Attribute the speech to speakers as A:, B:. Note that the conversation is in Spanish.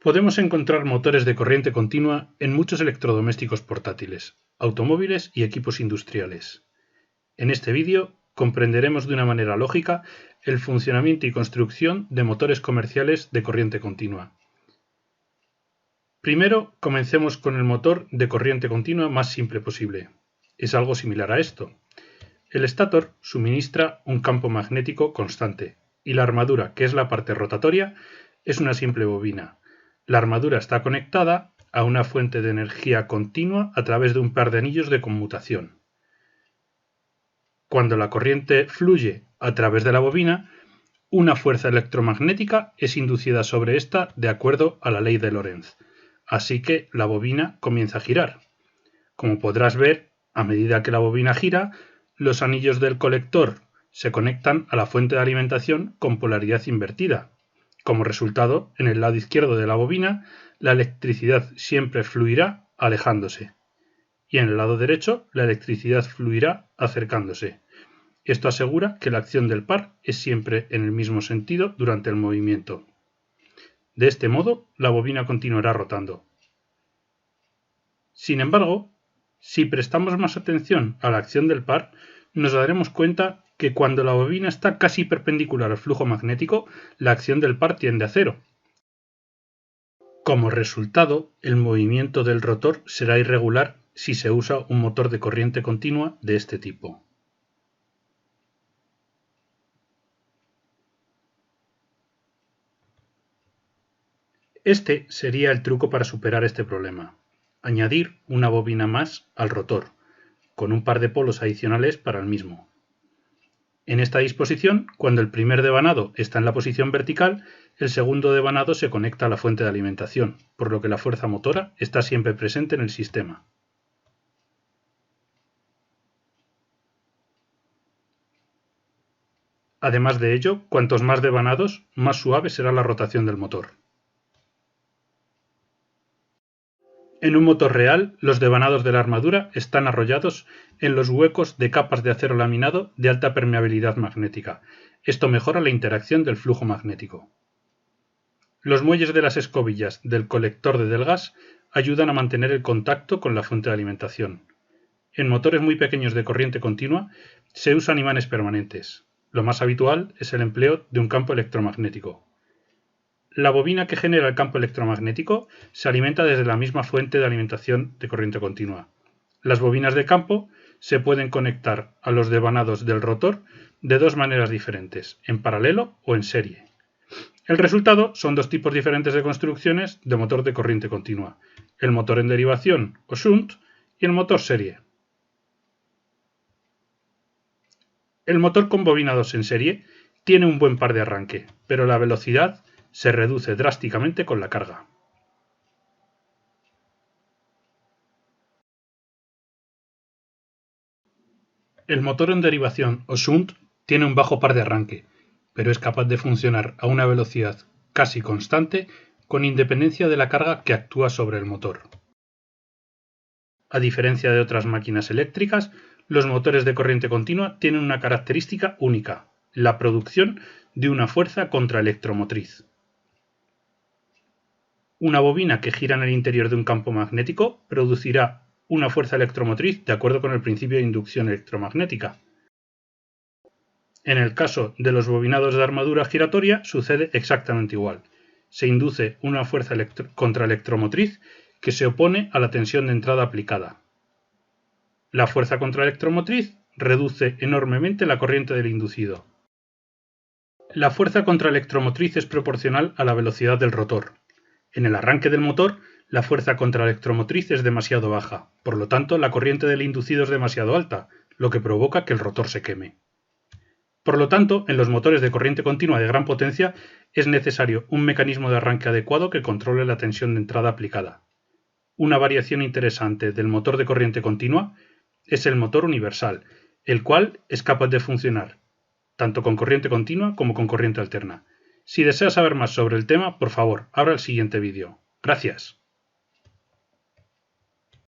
A: Podemos encontrar motores de corriente continua en muchos electrodomésticos portátiles, automóviles y equipos industriales. En este vídeo comprenderemos de una manera lógica el funcionamiento y construcción de motores comerciales de corriente continua. Primero, comencemos con el motor de corriente continua más simple posible. Es algo similar a esto. El estator suministra un campo magnético constante y la armadura, que es la parte rotatoria, es una simple bobina. La armadura está conectada a una fuente de energía continua a través de un par de anillos de conmutación. Cuando la corriente fluye a través de la bobina, una fuerza electromagnética es inducida sobre esta de acuerdo a la ley de Lorentz, así que la bobina comienza a girar. Como podrás ver, a medida que la bobina gira, los anillos del colector se conectan a la fuente de alimentación con polaridad invertida. Como resultado, en el lado izquierdo de la bobina, la electricidad siempre fluirá alejándose, y en el lado derecho, la electricidad fluirá acercándose. Esto asegura que la acción del par es siempre en el mismo sentido durante el movimiento. De este modo, la bobina continuará rotando. Sin embargo, si prestamos más atención a la acción del par, nos daremos cuenta que cuando la bobina está casi perpendicular al flujo magnético, la acción del par tiende a cero. Como resultado, el movimiento del rotor será irregular si se usa un motor de corriente continua de este tipo. Este sería el truco para superar este problema: añadir una bobina más al rotor, con un par de polos adicionales para el mismo. En esta disposición, cuando el primer devanado está en la posición vertical, el segundo devanado se conecta a la fuente de alimentación, por lo que la fuerza motora está siempre presente en el sistema. Además de ello, cuantos más devanados, más suave será la rotación del motor. En un motor real, los devanados de la armadura están arrollados en los huecos de capas de acero laminado de alta permeabilidad magnética. Esto mejora la interacción del flujo magnético. Los muelles de las escobillas del colector de del gas ayudan a mantener el contacto con la fuente de alimentación. En motores muy pequeños de corriente continua se usan imanes permanentes. Lo más habitual es el empleo de un campo electromagnético. La bobina que genera el campo electromagnético se alimenta desde la misma fuente de alimentación de corriente continua. Las bobinas de campo se pueden conectar a los devanados del rotor de dos maneras diferentes, en paralelo o en serie. El resultado son dos tipos diferentes de construcciones de motor de corriente continua: el motor en derivación o shunt y el motor serie. El motor con bobinados en serie tiene un buen par de arranque, pero la velocidad se reduce drásticamente con la carga. El motor en derivación o shunt tiene un bajo par de arranque, pero es capaz de funcionar a una velocidad casi constante con independencia de la carga que actúa sobre el motor. A diferencia de otras máquinas eléctricas, los motores de corriente continua tienen una característica única: la producción de una fuerza contraelectromotriz. Una bobina que gira en el interior de un campo magnético producirá una fuerza electromotriz de acuerdo con el principio de inducción electromagnética. En el caso de los bobinados de armadura giratoria sucede exactamente igual. Se induce una fuerza contraelectromotriz que se opone a la tensión de entrada aplicada. La fuerza contraelectromotriz reduce enormemente la corriente del inducido. La fuerza contraelectromotriz es proporcional a la velocidad del rotor. En el arranque del motor, la fuerza contraelectromotriz es demasiado baja, por lo tanto la corriente del inducido es demasiado alta, lo que provoca que el rotor se queme. Por lo tanto, en los motores de corriente continua de gran potencia es necesario un mecanismo de arranque adecuado que controle la tensión de entrada aplicada. Una variación interesante del motor de corriente continua es el motor universal, el cual es capaz de funcionar tanto con corriente continua como con corriente alterna. Si deseas saber más sobre el tema, por favor, abra el siguiente vídeo. Gracias.